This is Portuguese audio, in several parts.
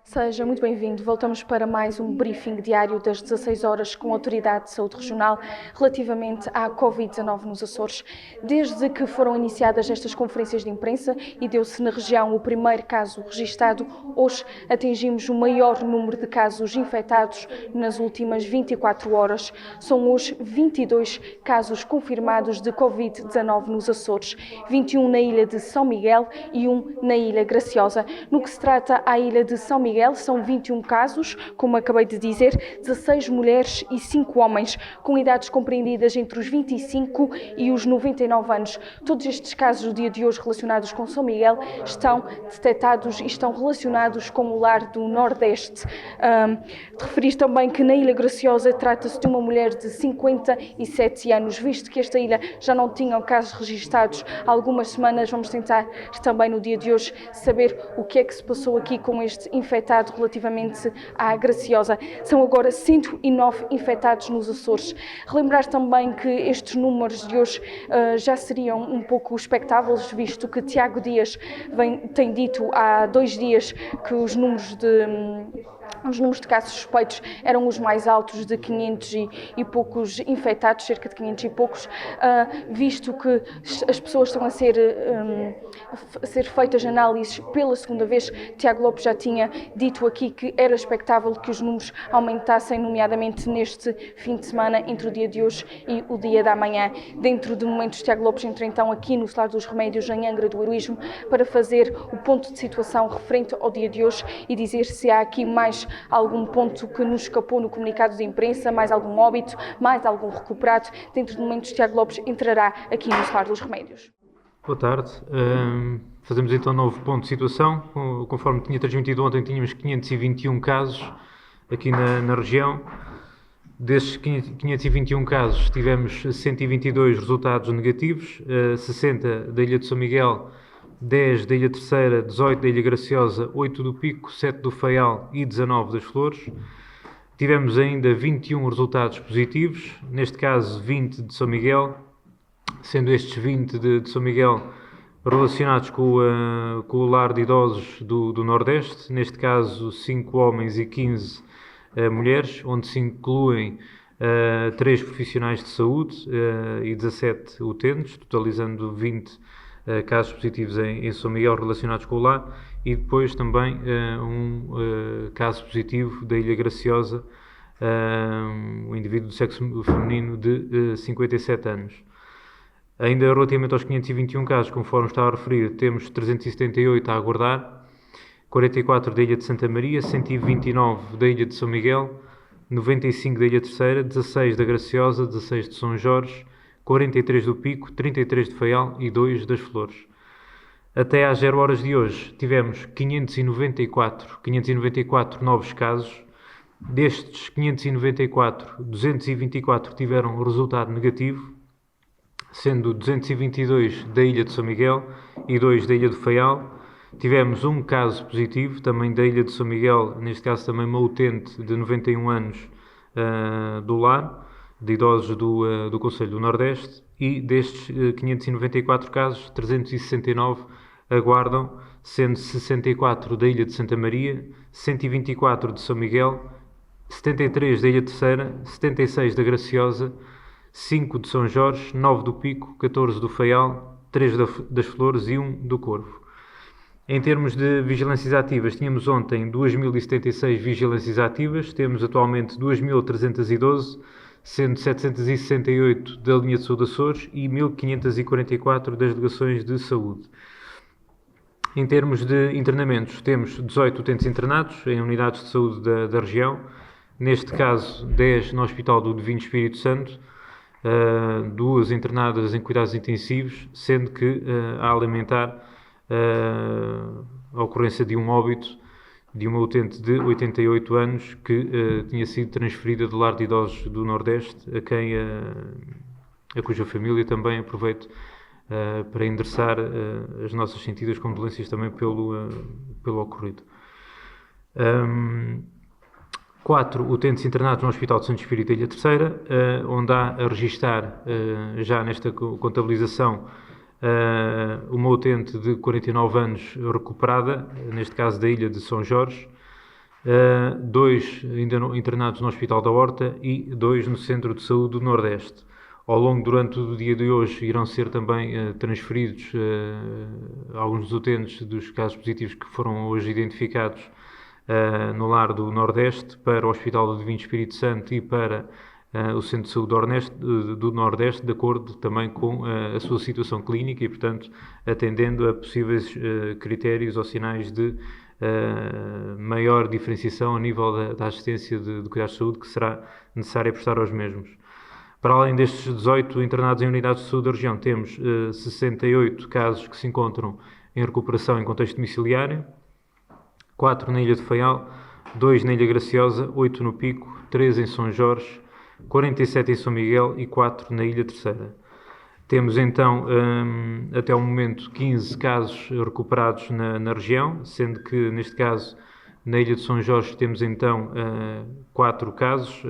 Seja muito bem-vindo. Voltamos para mais um briefing diário das 16 horas com a Autoridade de Saúde Regional relativamente à Covid-19 nos Açores. Desde que foram iniciadas estas conferências de imprensa e deu-se na região o primeiro caso registado, hoje atingimos o maior número de casos infectados nas últimas 24 horas. São hoje 22 casos confirmados de Covid-19 nos Açores, 21 na ilha de São Miguel e 1 na Ilha Graciosa. No que se trata à ilha de São Miguel, são 21 casos, como acabei de dizer, 16 mulheres e 5 homens, com idades compreendidas entre os 25 e os 99 anos. Todos estes casos, no dia de hoje, relacionados com São Miguel, estão detectados e estão relacionados com o lar do Nordeste. Referir também que na Ilha Graciosa trata-se de uma mulher de 57 anos, visto que esta ilha já não tinha casos registados há algumas semanas. Vamos tentar também no dia de hoje saber o que é que se passou aqui com este infectado relativamente à Graciosa. São agora 109 infectados nos Açores. Relembrar também que estes números de hoje já seriam um pouco expectáveis, visto que Tiago Dias tem dito há 2 dias que os números de casos suspeitos eram os mais altos, de 500 e poucos infectados, cerca de 500 e poucos, visto que as pessoas estão a ser feitas análises pela segunda vez. Tiago Lopes já tinha dito aqui que era expectável que os números aumentassem, nomeadamente neste fim de semana, entre o dia de hoje e o dia da manhã. Dentro de momentos, Tiago Lopes entra então aqui no Salar dos Remédios, em Angra do Heroísmo, para fazer o ponto de situação referente ao dia de hoje e dizer se há aqui mais algum ponto que nos escapou no comunicado de imprensa, mais algum óbito, mais algum recuperado. Dentro de momentos, Tiago Lopes entrará aqui no Salar dos Remédios. Boa tarde. Fazemos então um novo ponto de situação. Conforme tinha transmitido ontem, tínhamos 521 casos aqui na região. Desses 521 casos, tivemos 122 resultados negativos, 60 da Ilha de São Miguel, 10 da Ilha Terceira, 18 da Ilha Graciosa, 8 do Pico, 7 do Faial e 19 das Flores. Tivemos ainda 21 resultados positivos, neste caso 20 de São Miguel, sendo estes 20 de São Miguel relacionados com o lar de idosos do Nordeste, neste caso 5 homens e 15 mulheres, onde se incluem 3 profissionais de saúde e 17 utentes, totalizando 20 casos positivos em São Miguel relacionados com o lar, e depois também um caso positivo da Ilha Graciosa, um indivíduo do sexo feminino de 57 anos. Ainda relativamente aos 521 casos, conforme estava a referir, temos 378 a aguardar, 44 da Ilha de Santa Maria, 129 da Ilha de São Miguel, 95 da Ilha Terceira, 16 da Graciosa, 16 de São Jorge, 43 do Pico, 33 de Faial e 2 das Flores. Até às 0 horas de hoje tivemos 594 novos casos. Destes 594, 224 tiveram resultado negativo, sendo 222 da Ilha de São Miguel e 2 da Ilha do Faial. Tivemos um caso positivo, também da Ilha de São Miguel, neste caso também uma utente de 91 anos do lar, de idosos do Conselho do Nordeste, e destes 594 casos, 369 aguardam, sendo 64 da Ilha de Santa Maria, 124 de São Miguel, 73 da Ilha Terceira, 76 da Graciosa, 5 de São Jorge, 9 do Pico, 14 do Faial, 3 das Flores e 1 do Corvo. Em termos de vigilâncias ativas, tínhamos ontem 2.076 vigilâncias ativas, temos atualmente 2.312, sendo 768 da linha de saúde Açores e 1.544 das delegações de saúde. Em termos de internamentos, temos 18 utentes internados em unidades de saúde da região, neste caso 10 no Hospital do Divino Espírito Santo, 2 internadas em cuidados intensivos, sendo que a lamentar a ocorrência de um óbito de uma utente de 88 anos que tinha sido transferida do lar de idosos do Nordeste, a cuja família também aproveito para endereçar as nossas sentidas condolências também pelo ocorrido. 4 utentes internados no Hospital de Santo Espírito da Ilha Terceira, onde há a registar já nesta contabilização uma utente de 49 anos recuperada, neste caso da Ilha de São Jorge, 2 ainda internados no Hospital da Horta e 2 no Centro de Saúde do Nordeste. Durante o dia de hoje, irão ser também transferidos alguns dos utentes dos casos positivos que foram hoje identificados no lar do Nordeste para o Hospital do Divino Espírito Santo e para o Centro de Saúde do Nordeste, de acordo também com a sua situação clínica e, portanto, atendendo a possíveis critérios ou sinais de maior diferenciação a nível da assistência de cuidados de saúde que será necessária prestar aos mesmos. Para além destes 18 internados em unidades de saúde da região, temos 68 casos que se encontram em recuperação em contexto domiciliário, 4 na Ilha de Faial, 2 na Ilha Graciosa, 8 no Pico, 3 em São Jorge, 47 em São Miguel e 4 na Ilha Terceira. Temos então, até o momento, 15 casos recuperados na região, sendo que, neste caso, na Ilha de São Jorge temos então 4 casos,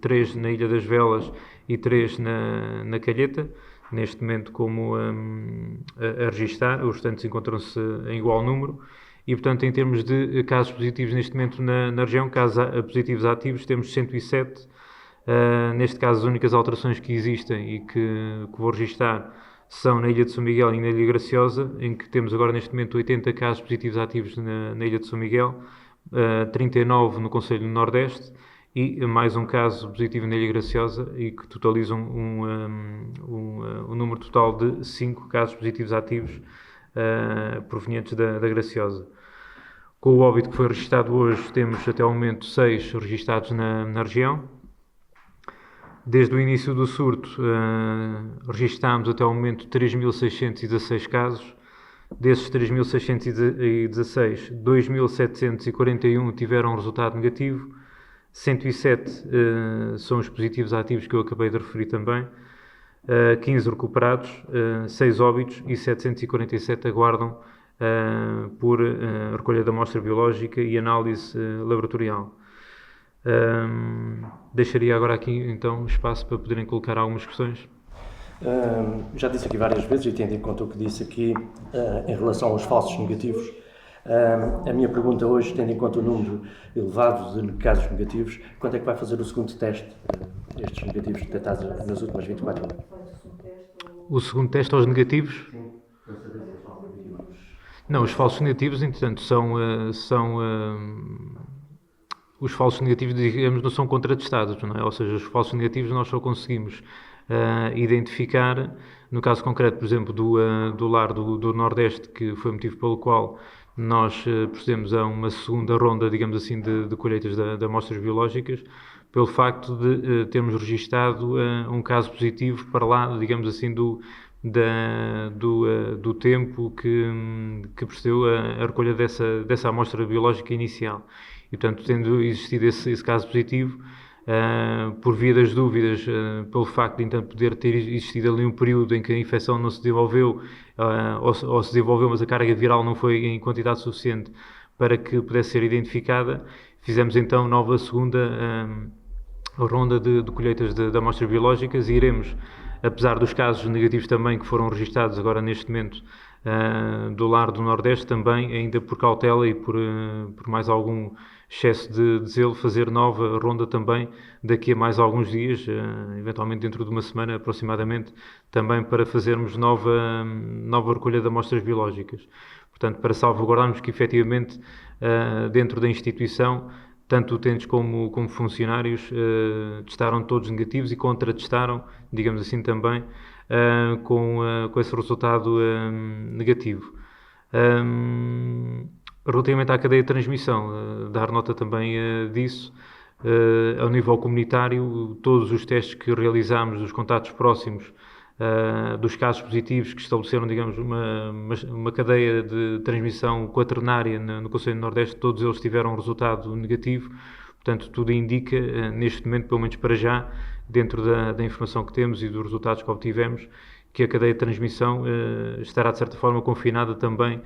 3 na Ilha das Velas e 3 na Calheta, neste momento como a registar, os restantes encontram-se em igual número. E, portanto, em termos de casos positivos neste momento na região, casos positivos ativos, temos 107. Neste caso, as únicas alterações que existem e que vou registar são na Ilha de São Miguel e na Ilha Graciosa, em que temos agora neste momento 80 casos positivos ativos na Ilha de São Miguel, 39 no Conselho do Nordeste e mais um caso positivo na Ilha Graciosa e que totalizam um número total de 5 casos positivos ativos provenientes da Graciosa. Com o óbito que foi registado hoje, temos até ao momento 6 registados na região. Desde o início do surto, registámos até ao momento 3.616 casos. Desses 3.616, 2.741 tiveram resultado negativo, 107 são os positivos ativos que eu acabei de referir também, 15 recuperados, 6 óbitos e 747 aguardam por recolha da amostra biológica e análise laboratorial. Deixaria agora aqui então espaço para poderem colocar algumas questões. Já disse aqui várias vezes e tendo em conta o que disse aqui em relação aos falsos negativos, a minha pergunta hoje, tendo em conta o número elevado de casos negativos, quando é que vai fazer o segundo teste estes negativos detectados nas últimas 24 horas? O segundo teste aos negativos? Não, os falsos negativos, entretanto, são os falsos negativos, digamos, não são contratestados, não é? Ou seja, os falsos negativos nós só conseguimos identificar, no caso concreto, por exemplo, do lar do Nordeste, que foi o motivo pelo qual nós procedemos a uma segunda ronda, digamos assim, de colheitas de amostras biológicas, pelo facto de termos registado um caso positivo para lá, digamos assim, do tempo que precedeu a recolha dessa amostra biológica inicial. E, portanto, tendo existido esse caso positivo, por via das dúvidas, pelo facto de então poder ter existido ali um período em que a infecção não se desenvolveu, ou se desenvolveu, mas a carga viral não foi em quantidade suficiente para que pudesse ser identificada, fizemos então nova segunda ronda de colheitas de amostras biológicas e iremos, apesar dos casos negativos também que foram registados agora neste momento do lar do Nordeste, também ainda por cautela e por mais algum excesso de zelo, fazer nova ronda também daqui a mais alguns dias, eventualmente dentro de uma semana aproximadamente, também para fazermos nova recolha de amostras biológicas. Portanto, para salvaguardarmos que efetivamente dentro da instituição, tanto utentes como funcionários testaram todos negativos e contratestaram, digamos assim também, com esse resultado negativo. Relativamente à cadeia de transmissão, dar nota também disso, ao nível comunitário, todos os testes que realizámos dos contactos próximos dos casos positivos que estabeleceram, digamos, uma cadeia de transmissão quaternária no Conselho do Nordeste, todos eles tiveram um resultado negativo. Portanto, tudo indica, neste momento, pelo menos para já, dentro da informação que temos e dos resultados que obtivemos, que a cadeia de transmissão estará de certa forma confinada também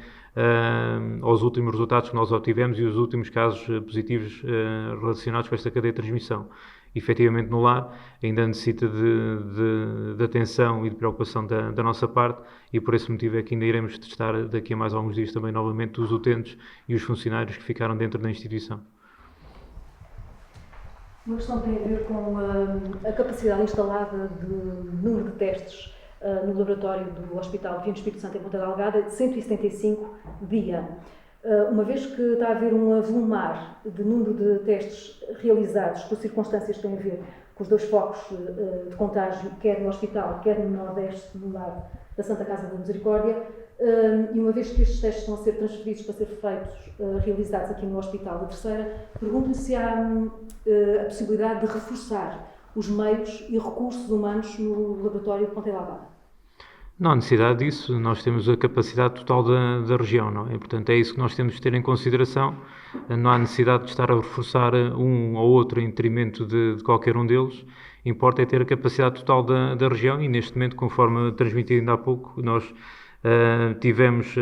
aos últimos resultados que nós obtivemos e os últimos casos positivos relacionados com esta cadeia de transmissão. Efetivamente no lar ainda necessita de atenção e de preocupação da nossa parte, e por esse motivo é que ainda iremos testar daqui a mais alguns dias também novamente os utentes e os funcionários que ficaram dentro da instituição. Uma questão tem a ver com a capacidade instalada de número de testes no laboratório do Hospital Divino Espírito Santo em Ponta Delgada, de 175 dia. Uma vez que está a haver um avolumar de número de testes realizados por circunstâncias que têm a ver com os 2 focos de contágio, quer no hospital, quer no Nordeste, no lar da Santa Casa da Misericórdia, e uma vez que estes testes estão a ser transferidos para ser realizados aqui no Hospital da Terceira, pergunto-lhe se há a possibilidade de reforçar os meios e recursos humanos no laboratório de Ponta Delgada. Não há necessidade disso, nós temos a capacidade total da região, não é? Portanto, é isso que nós temos de ter em consideração. Não há necessidade de estar a reforçar um ou outro em detrimento de qualquer um deles. Importa é ter a capacidade total da região e, neste momento, conforme transmiti ainda há pouco, nós tivemos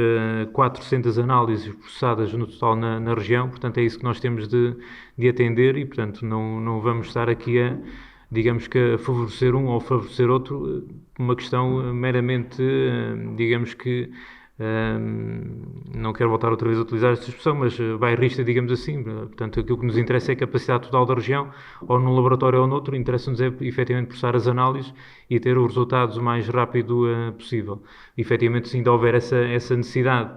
400 análises processadas no total na região. Portanto, é isso que nós temos de atender e, portanto, não vamos estar aqui digamos que a favorecer um ou favorecer outro, uma questão meramente, digamos que, não quero voltar outra vez a utilizar esta expressão, mas bairrista, digamos assim. Portanto, aquilo que nos interessa é a capacidade total da região, ou num laboratório ou noutro, interessa-nos é efetivamente processar as análises e ter os resultados o mais rápido possível. Efetivamente, se ainda houver essa necessidade,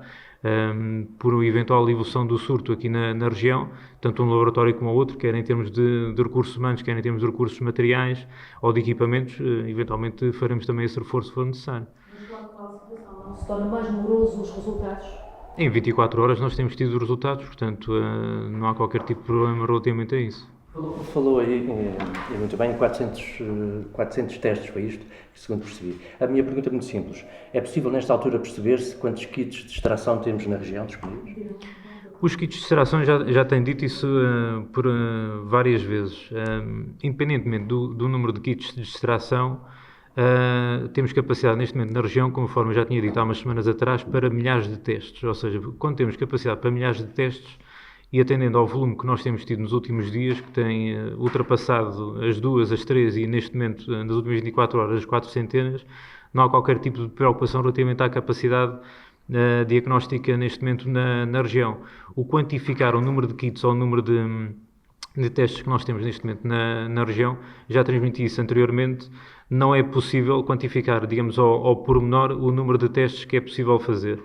por eventual evolução do surto aqui na região, tanto um laboratório como o outro, quer em termos de recursos humanos, quer em termos de recursos materiais ou de equipamentos, eventualmente faremos também esse reforço se for necessário. Mas qual a situação? Não se torna mais moroso os resultados? Em 24 horas nós temos tido resultados, portanto não há qualquer tipo de problema relativamente a isso. Falou aí, muito bem, 400 testes, foi isto, segundo percebi. A minha pergunta é muito simples. É possível, nesta altura, perceber-se quantos kits de extração temos na região disponíveis? Os kits de extração já têm dito isso por várias vezes. Independentemente do número de kits de extração, temos capacidade neste momento na região, conforme eu já tinha dito há umas semanas atrás, para milhares de testes. Ou seja, quando temos capacidade para milhares de testes, e atendendo ao volume que nós temos tido nos últimos dias, que tem ultrapassado as 2, as 3 e neste momento, nas últimas 24 horas, as 400, não há qualquer tipo de preocupação relativamente à capacidade diagnóstica neste momento na região. O quantificar o número de kits ou o número de testes que nós temos neste momento na região, já transmiti isso anteriormente, não é possível quantificar, digamos, ao pormenor o número de testes que é possível fazer.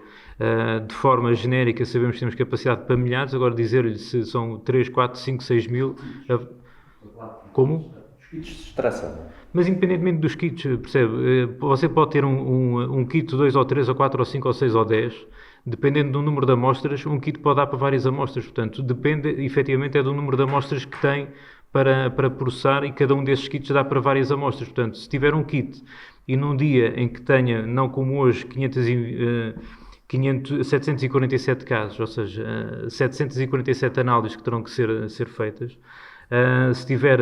De forma genérica, sabemos que temos capacidade para milhares, agora dizer-lhe se são 3, 4, 5, 6 mil... Como? Os kits de extração. Mas independentemente dos kits, percebe? Você pode ter um kit 2 ou 3 ou 4 ou 5 ou 6 ou 10, dependendo do número de amostras, um kit pode dar para várias amostras, portanto, depende efetivamente é do número de amostras que tem para processar e cada um desses kits dá para várias amostras. Portanto, se tiver um kit e num dia em que tenha, não como hoje, 747 casos, ou seja, 747 análises que terão que ser feitas, se tiver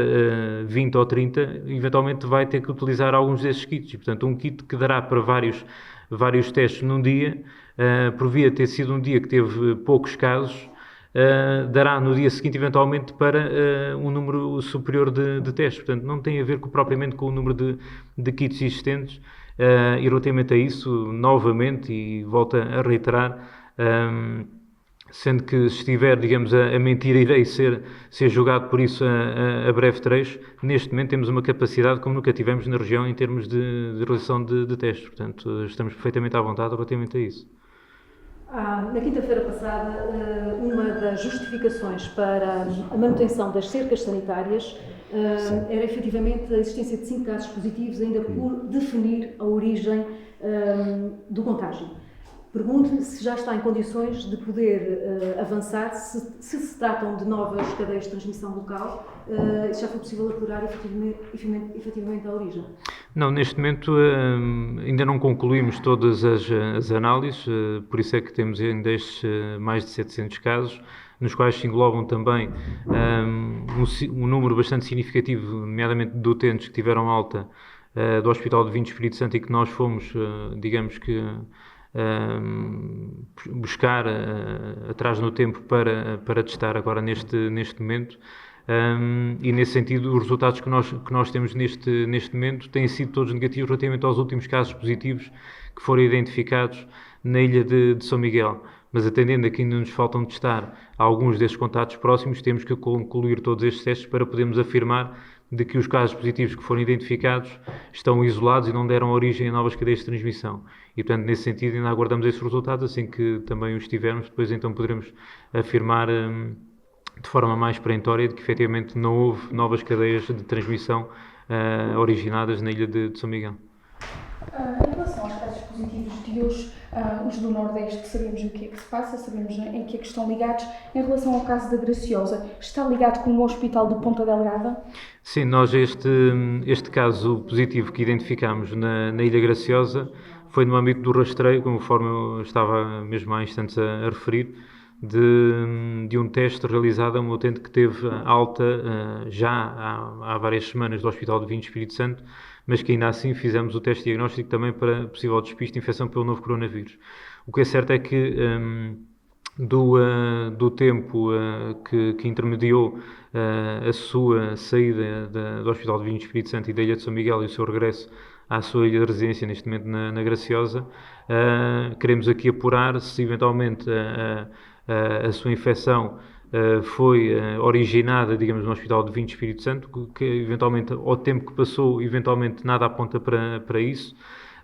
20 ou 30, eventualmente vai ter que utilizar alguns desses kits. E, portanto, um kit que dará para vários testes num dia, por via ter sido um dia que teve poucos casos, dará no dia seguinte, eventualmente, para um número superior de testes. Portanto, não tem a ver propriamente com o número de kits existentes. E relativamente a isso, novamente, e volto a reiterar, sendo que se estiver, digamos, a mentir, irei ser julgado por isso a breve trecho. Neste momento temos uma capacidade como nunca tivemos na região em termos de realização de testes. Portanto, estamos perfeitamente à vontade relativamente a isso. Na quinta-feira passada, uma das justificações para a manutenção das cercas sanitárias era efetivamente a existência de 5 casos positivos, ainda por definir a origem do contágio. Pergunto-lhe se já está em condições de poder avançar, se tratam de novas cadeias de transmissão local, se já foi possível apurar efetivamente a origem. Não, neste momento ainda não concluímos todas as análises, por isso é que temos ainda estes mais de 700 casos, nos quais se englobam também um número bastante significativo, nomeadamente de utentes que tiveram alta do Hospital de Vinho Espírito Santo e que nós fomos, digamos que, buscar atrás no tempo para testar agora neste momento. E nesse sentido os resultados que nós temos neste momento têm sido todos negativos relativamente aos últimos casos positivos que foram identificados na ilha de São Miguel. Mas atendendo a que ainda nos faltam testar alguns desses contactos próximos, temos que concluir todos estes testes para podermos afirmar de que os casos positivos que foram identificados estão isolados e não deram origem a novas cadeias de transmissão. E, portanto, nesse sentido, ainda aguardamos esses resultados. Assim que também os tivermos, depois então poderemos afirmar de forma mais perentória de que efetivamente não houve novas cadeias de transmissão originadas na ilha de São Miguel. Em relação aos casos positivos de hoje, os do Nordeste, sabemos o que é que se passa, sabemos em que é que estão ligados. Em relação ao caso da Graciosa, está ligado com o Hospital de Ponta Delgada? Sim, nós este caso positivo que identificámos na Ilha Graciosa foi no âmbito do rastreio, conforme eu estava mesmo há instantes a referir, de um teste realizado a um utente que teve alta já há várias semanas do Hospital de Vinho Espírito Santo, mas que ainda assim fizemos o teste diagnóstico também para possível despiste de infecção pelo novo coronavírus. O que é certo é que do tempo que intermediou a sua saída do Hospital de Vinho Espírito Santo e da Ilha de São Miguel e o seu regresso à sua ilha de residência, neste momento na Graciosa, queremos aqui apurar se eventualmente a sua infecção foi originada, digamos, no Hospital de Vinho Espírito Santo, que eventualmente, ao tempo que passou, eventualmente nada aponta para isso,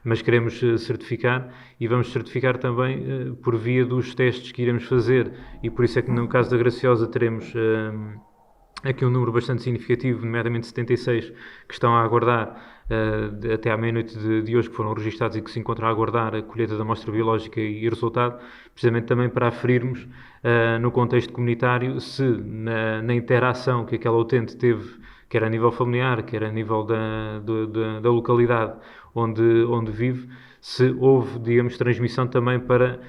mas queremos certificar e vamos certificar também por via dos testes que iremos fazer, e por isso é que no caso da Graciosa teremos aqui um número bastante significativo, nomeadamente 76, que estão a aguardar até à meia-noite de hoje, que foram registados e que se encontram a aguardar a colheita da amostra biológica e resultado, precisamente também para aferirmos no contexto comunitário se na interação que aquela utente teve, quer a nível familiar, quer a nível da localidade onde vive, se houve, digamos, transmissão também para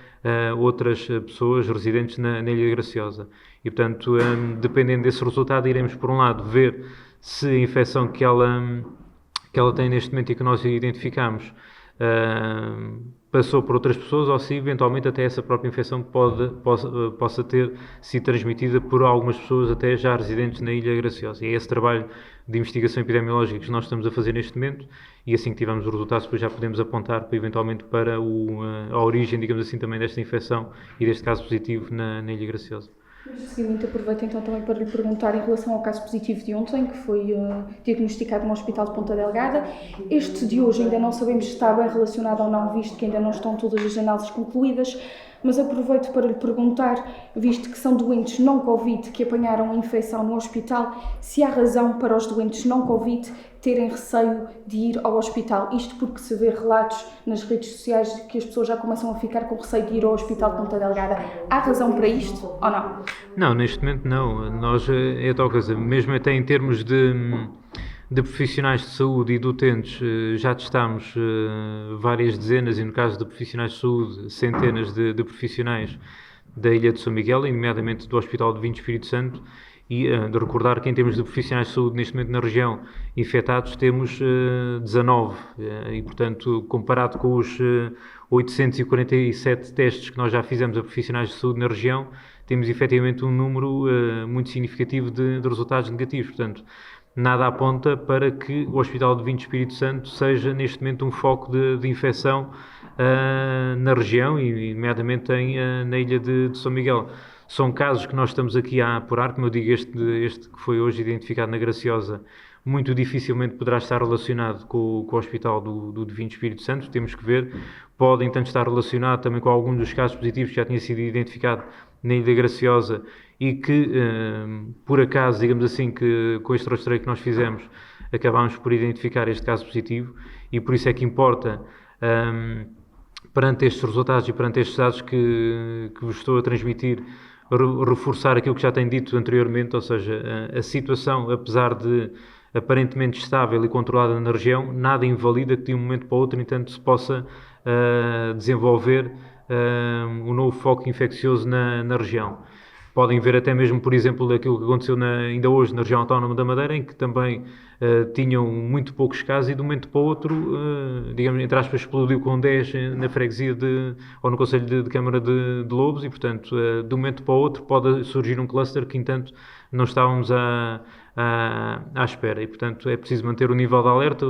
outras pessoas residentes na Ilha Graciosa. E, portanto, dependendo desse resultado, iremos, por um lado, ver se a infecção que ela tem neste momento e que nós identificamos passou por outras pessoas ou se, eventualmente, até essa própria infecção possa ter sido transmitida por algumas pessoas até já residentes na Ilha Graciosa. E é esse trabalho de investigação epidemiológica que nós estamos a fazer neste momento, e assim que tivermos os resultados, depois já podemos apontar eventualmente para a origem, digamos assim, também desta infecção e deste caso positivo na Ilha Graciosa. Mas, seguinte, aproveito então também para lhe perguntar em relação ao caso positivo de ontem, que foi diagnosticado no Hospital de Ponta Delgada. Este de hoje ainda não sabemos se está bem relacionado ou não, visto que ainda não estão todas as análises concluídas, mas aproveito para lhe perguntar, visto que são doentes não Covid que apanharam a infecção no hospital, se há razão para os doentes não Covid terem receio de ir ao hospital. Isto porque se vê relatos nas redes sociais de que as pessoas já começam a ficar com receio de ir ao Hospital de Ponta Delgada. Há razão para isto ou não? Não, neste momento não. Nós, é tal coisa, mesmo até em termos de profissionais de saúde e de utentes, já testámos várias dezenas, e no caso de profissionais de saúde, centenas de profissionais da Ilha de São Miguel, e nomeadamente do Hospital de Vinho Espírito Santo, e de recordar que em termos de profissionais de saúde neste momento na região infectados temos 19, e portanto comparado com os 847 testes que nós já fizemos a profissionais de saúde na região, temos efetivamente um número muito significativo de resultados negativos. Portanto, nada aponta para que o Hospital de Vinho Espírito Santo seja neste momento um foco de infecção na região e nomeadamente na ilha de São Miguel. São casos que nós estamos aqui a apurar, como eu digo, este que foi hoje identificado na Graciosa, muito dificilmente poderá estar relacionado com o Hospital do Vinho Espírito Santo, temos que ver. Pode, entanto, estar relacionado também com alguns dos casos positivos que já tinha sido identificado na Ilha Graciosa e que, por acaso, digamos assim, que com este rastreio que nós fizemos, acabámos por identificar este caso positivo, e por isso é que importa, perante estes resultados e perante estes dados que vos estou a transmitir, reforçar aquilo que já tenho dito anteriormente, ou seja, a situação, apesar de aparentemente estável e controlada na região, nada invalida que de um momento para o outro, entanto, se possa desenvolver um novo foco infeccioso na região. Podem ver até mesmo, por exemplo, aquilo que aconteceu ainda hoje na região autónoma da Madeira, em que também tinham muito poucos casos e de um momento para o outro, digamos, entre aspas, explodiu com 10 na freguesia ou no Conselho de Câmara de Lobos e, portanto, de um momento para o outro pode surgir um cluster que, entanto, não estávamos à espera e, portanto, é preciso manter o nível de alerta,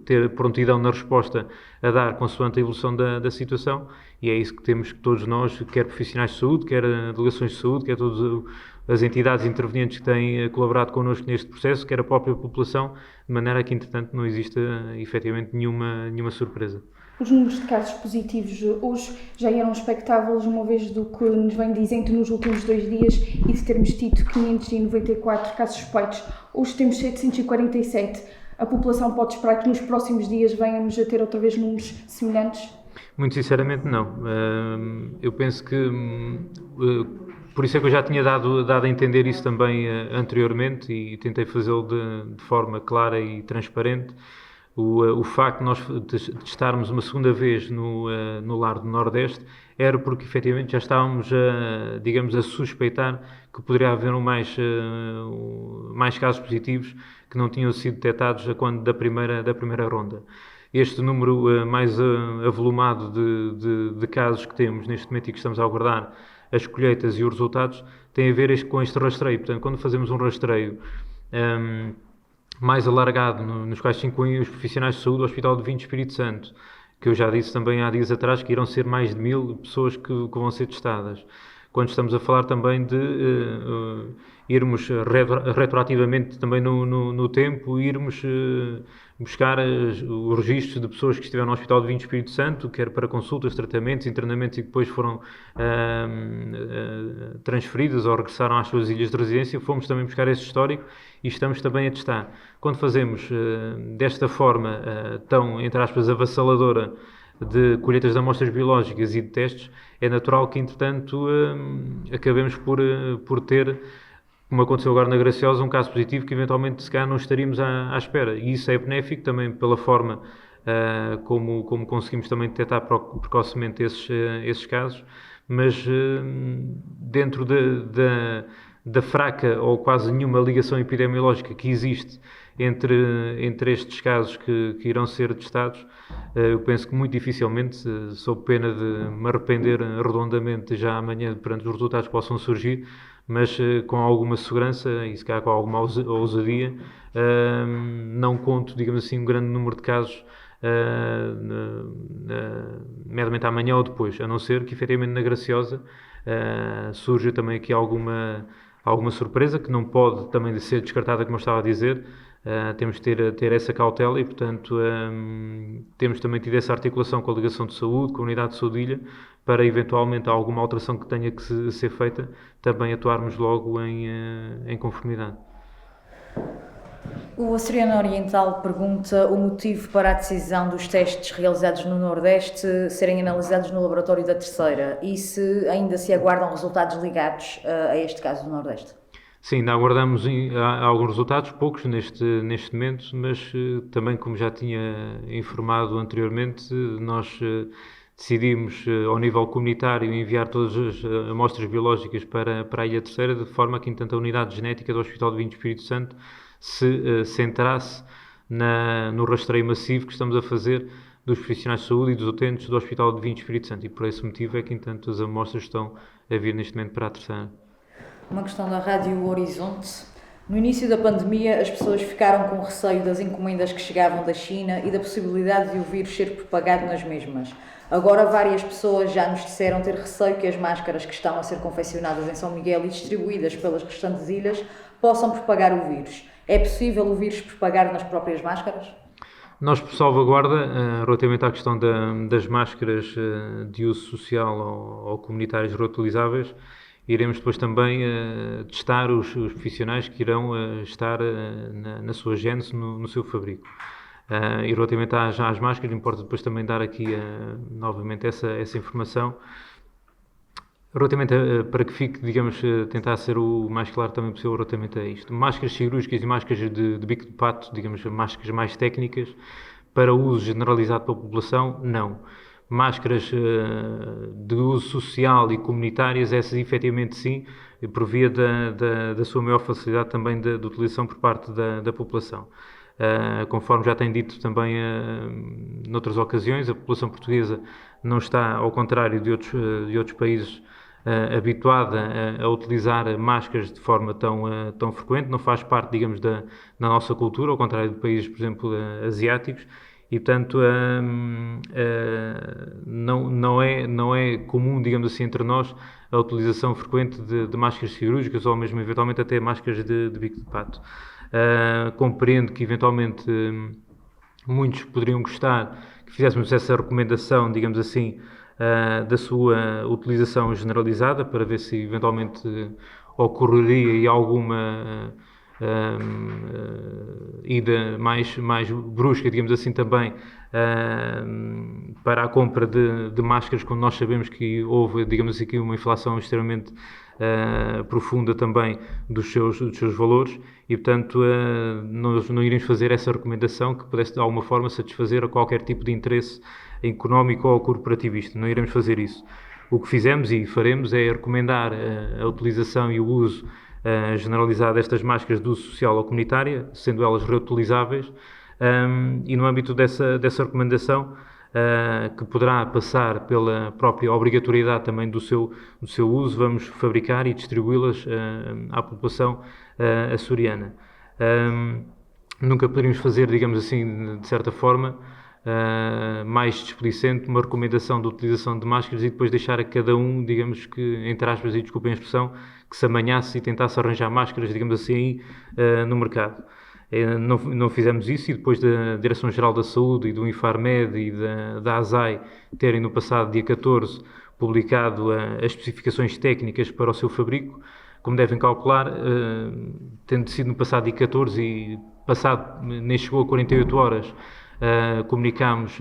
ter prontidão na resposta a dar consoante a evolução da situação e é isso que temos que todos nós, quer profissionais de saúde, quer delegações de saúde, quer todas as entidades intervenientes que têm colaborado connosco neste processo, quer a própria população, de maneira que, entretanto, não exista efetivamente nenhuma surpresa. Os números de casos positivos hoje já eram expectáveis, uma vez do que nos vem dizendo nos últimos 2 dias e de termos tido 594 casos suspeitos. Hoje temos 747. A população pode esperar que nos próximos dias venhamos a ter outra vez números semelhantes? Muito sinceramente, não. Eu penso que, por isso é que eu já tinha dado a entender isso também anteriormente e tentei fazê-lo de forma clara e transparente. O facto de nós estarmos uma segunda vez no lar do Nordeste era porque efetivamente já estávamos digamos, a suspeitar que poderia haver mais casos positivos que não tinham sido detectados da primeira ronda. Este número mais avolumado de casos que temos neste momento e que estamos a aguardar as colheitas e os resultados tem a ver com este rastreio. Portanto, quando fazemos um rastreio mais alargado, nos quais se incluem os profissionais de saúde do Hospital de Vinho Espírito Santo, que eu já disse também há dias atrás que irão ser mais de 1000 pessoas que vão ser testadas. Quando estamos a falar também de irmos retroativamente também no tempo, irmos buscar os registros de pessoas que estiveram no Hospital de Vinho Espírito Santo, quer para consultas, tratamentos, internamentos e que depois foram transferidas ou regressaram às suas ilhas de residência, fomos também buscar esse histórico e estamos também a testar. Quando fazemos desta forma tão, entre aspas, avassaladora de colheitas de amostras biológicas e de testes, é natural que, entretanto, acabemos por ter, como aconteceu agora na Graciosa, um caso positivo que eventualmente se calhar não estaríamos à espera. E isso é benéfico também pela forma como conseguimos também detectar precocemente esses casos, mas dentro da fraca ou quase nenhuma ligação epidemiológica que existe entre estes casos que irão ser testados, eu penso que muito dificilmente, sob pena de me arrepender redondamente já amanhã perante os resultados que possam surgir, mas com alguma segurança e se calhar com alguma ousadia, não conto, digamos assim, um grande número de casos, meramente amanhã ou depois, a não ser que efetivamente na Graciosa surja também aqui alguma surpresa que não pode também ser descartada, como eu estava a dizer. Temos de ter essa cautela e, portanto, temos também tido essa articulação com a Ligação de Saúde, com a Unidade de Saúde de Ilha, para eventualmente alguma alteração que tenha que ser feita, também atuarmos logo em conformidade. O Açoriano Oriental pergunta o motivo para a decisão dos testes realizados no Nordeste serem analisados no laboratório da Terceira e se ainda se aguardam resultados ligados a este caso do Nordeste. Sim, ainda aguardamos alguns resultados, poucos neste momento, mas também, como já tinha informado anteriormente, nós decidimos, ao nível comunitário, enviar todas as amostras biológicas para a Ilha Terceira, de forma que, entanto, a unidade genética do Hospital de Vinho Espírito Santo se centrasse no rastreio massivo que estamos a fazer dos profissionais de saúde e dos utentes do Hospital de Vinho Espírito Santo. E por esse motivo é que, entanto, as amostras estão a vir neste momento para a Terceira. Uma questão da Rádio Horizonte. No início da pandemia, as pessoas ficaram com receio das encomendas que chegavam da China e da possibilidade de o vírus ser propagado nas mesmas. Agora, várias pessoas já nos disseram ter receio que as máscaras que estão a ser confeccionadas em São Miguel e distribuídas pelas restantes ilhas possam propagar o vírus. É possível o vírus propagar nas próprias máscaras? Nós, por salvaguarda, relativamente à questão das máscaras de uso social ou comunitárias reutilizáveis, iremos depois também testar os profissionais que irão estar na sua gênese, no seu fabrico. E relativamente às máscaras, importa depois também dar aqui novamente essa informação. Relativamente para que fique, digamos, tentar ser o mais claro também possível relativamente a isto. Máscaras cirúrgicas e máscaras de bico de pato, digamos, máscaras mais técnicas, para uso generalizado pela população, não. máscaras de uso social e comunitárias, essas efetivamente sim, por via da sua maior facilidade também de utilização por parte da população. Conforme já tenho dito também noutras ocasiões, a população portuguesa não está, ao contrário de outros países, habituada a utilizar máscaras de forma tão frequente, não faz parte, digamos, da nossa cultura, ao contrário de países, por exemplo, asiáticos, e portanto não é comum, digamos assim, entre nós a utilização frequente de máscaras cirúrgicas ou mesmo eventualmente até máscaras de bico de pato. Compreendo que eventualmente muitos poderiam gostar que fizéssemos essa recomendação, digamos assim, da sua utilização generalizada, para ver se eventualmente ocorreria alguma ida mais brusca, digamos assim, também para a compra de máscaras, quando nós sabemos que houve, digamos assim, uma inflação extremamente profunda também dos seus valores, e portanto nós não iremos fazer essa recomendação que pudesse de alguma forma satisfazer a qualquer tipo de interesse económico ou corporativista. Não iremos fazer isso. O que fizemos e faremos é recomendar a utilização e o uso generalizado destas máscaras de uso social ou comunitária, sendo elas reutilizáveis, e no âmbito dessa recomendação, que poderá passar pela própria obrigatoriedade também do seu uso, vamos fabricar e distribuí-las à população açoriana. Nunca poderíamos fazer, digamos assim, de certa forma, mais displicente, uma recomendação de utilização de máscaras e depois deixar a cada um, digamos que, entre aspas, e desculpem a expressão, que se amanhasse e tentasse arranjar máscaras, digamos assim, no mercado. Não fizemos isso, e depois da Direção-Geral da Saúde e do Infarmed e da ASAI terem no passado dia 14 publicado as especificações técnicas para o seu fabrico, como devem calcular, tendo sido no passado dia 14 e nem chegou a 48 horas, comunicámos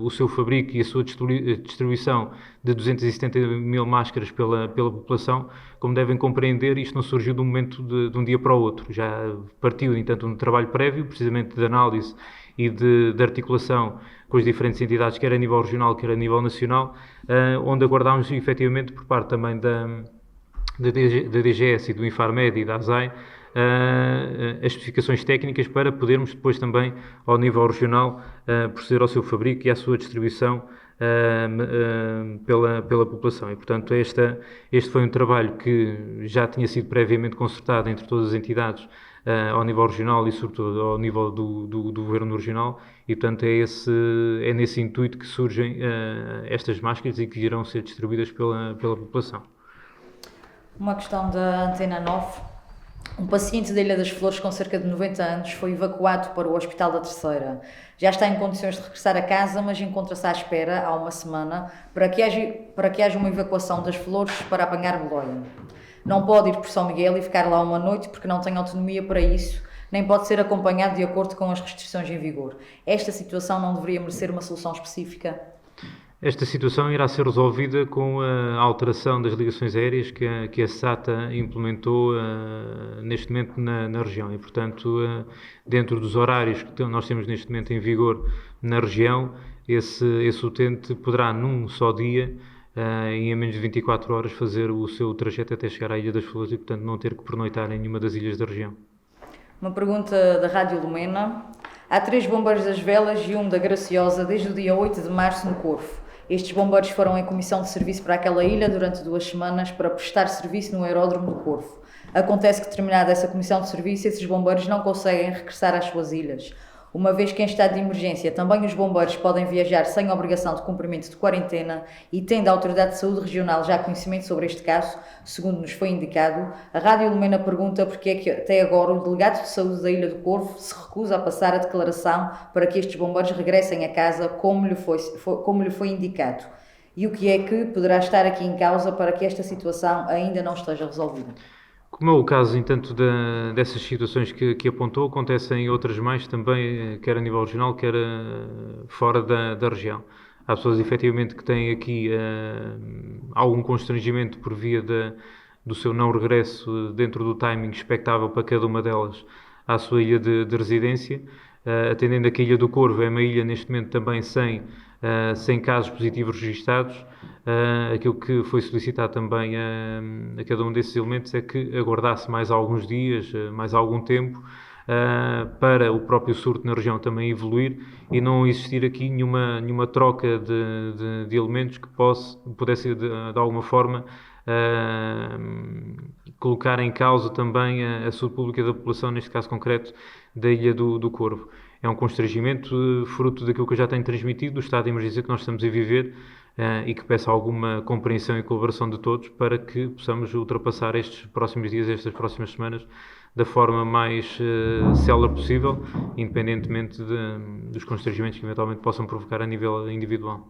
o seu fabrico e a sua distribuição de 270 mil máscaras pela população. Como devem compreender, isto não surgiu de um momento de um dia para o outro, já partiu, entanto, um trabalho prévio, precisamente de análise e de articulação com as diferentes entidades, quer a nível regional, quer a nível nacional, onde aguardámos efetivamente por parte também da DGS e do Infarmed e da ASAI as especificações técnicas para podermos depois também, ao nível regional, proceder ao seu fabrico e à sua distribuição pela população. E, portanto, este foi um trabalho que já tinha sido previamente concertado entre todas as entidades ao nível regional e, sobretudo, ao nível do Governo Regional, e, portanto, é nesse intuito que surgem estas máscaras e que irão ser distribuídas pela população. Uma questão da Antena 9. Um paciente da Ilha das Flores com cerca de 90 anos foi evacuado para o Hospital da Terceira. Já está em condições de regressar a casa, mas encontra-se à espera há uma semana para que haja uma evacuação das Flores para apanhar Beloia. Não pode ir por São Miguel e ficar lá uma noite porque não tem autonomia para isso, nem pode ser acompanhado de acordo com as restrições em vigor. Esta situação não deveria merecer uma solução específica? Esta situação irá ser resolvida com a alteração das ligações aéreas que a SATA implementou neste momento na região, e, portanto, dentro dos horários que nós temos neste momento em vigor na região, esse utente poderá num só dia, em menos de 24 horas, fazer o seu trajeto até chegar à Ilha das Flores e, portanto, não ter que pernoitar em nenhuma das ilhas da região. Uma pergunta da Rádio Lumena. Há 3 bombeiros das Velas e um da Graciosa desde o dia 8 de março no Corvo. Estes bombeiros foram em comissão de serviço para aquela ilha durante 2 semanas para prestar serviço no aeródromo do Corvo. Acontece que, terminada essa comissão de serviço, esses bombeiros não conseguem regressar às suas ilhas. Uma vez que em estado de emergência também os bombeiros podem viajar sem obrigação de cumprimento de quarentena e tendo a Autoridade de Saúde Regional já conhecimento sobre este caso, segundo nos foi indicado, a Rádio Lumena pergunta porque é que até agora o Delegado de Saúde da Ilha do Corvo se recusa a passar a declaração para que estes bombeiros regressem a casa como lhe foi indicado. E o que é que poderá estar aqui em causa para que esta situação ainda não esteja resolvida? Como é o caso, entanto, dessas situações que apontou, acontecem outras mais também, quer a nível regional, quer fora da região. Há pessoas, efetivamente, que têm aqui algum constrangimento por via do seu não regresso dentro do timing expectável para cada uma delas à sua ilha de residência, atendendo a que a Ilha do Corvo é uma ilha, neste momento, também sem sem casos positivos registados. Aquilo que foi solicitado também a cada um desses elementos é que aguardasse mais alguns dias, mais algum tempo, para o próprio surto na região também evoluir e não existir aqui nenhuma troca de elementos que pudesse de alguma forma colocar em causa também a saúde pública da população, neste caso concreto da Ilha do Corvo. É um constrangimento fruto daquilo que eu já tenho transmitido, do estado de emergência que nós estamos a viver, e que peço alguma compreensão e colaboração de todos para que possamos ultrapassar estes próximos dias, estas próximas semanas, da forma mais célere possível, independentemente dos constrangimentos que eventualmente possam provocar a nível individual.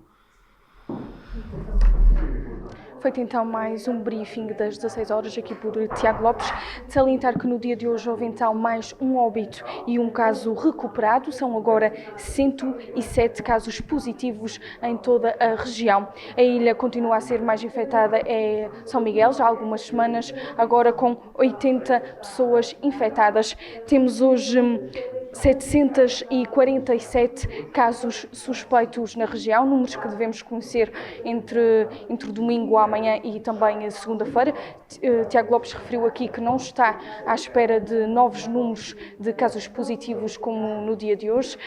Feito então mais um briefing das 16 horas aqui por Tiago Lopes. De salientar que no dia de hoje houve então mais um óbito e um caso recuperado. São agora 107 casos positivos em toda a região. A ilha continua a ser mais infectada, é São Miguel, já há algumas semanas, agora com 80 pessoas infectadas. Temos hoje 747 casos suspeitos na região, números que devemos conhecer entre domingo amanhã e também segunda-feira. Tiago Lopes referiu aqui que não está à espera de novos números de casos positivos como no dia de hoje.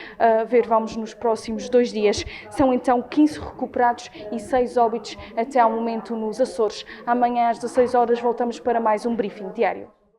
Vamos nos próximos 2 dias. São então 15 recuperados e 6 óbitos até ao momento nos Açores. Amanhã às 16 horas voltamos para mais um briefing diário.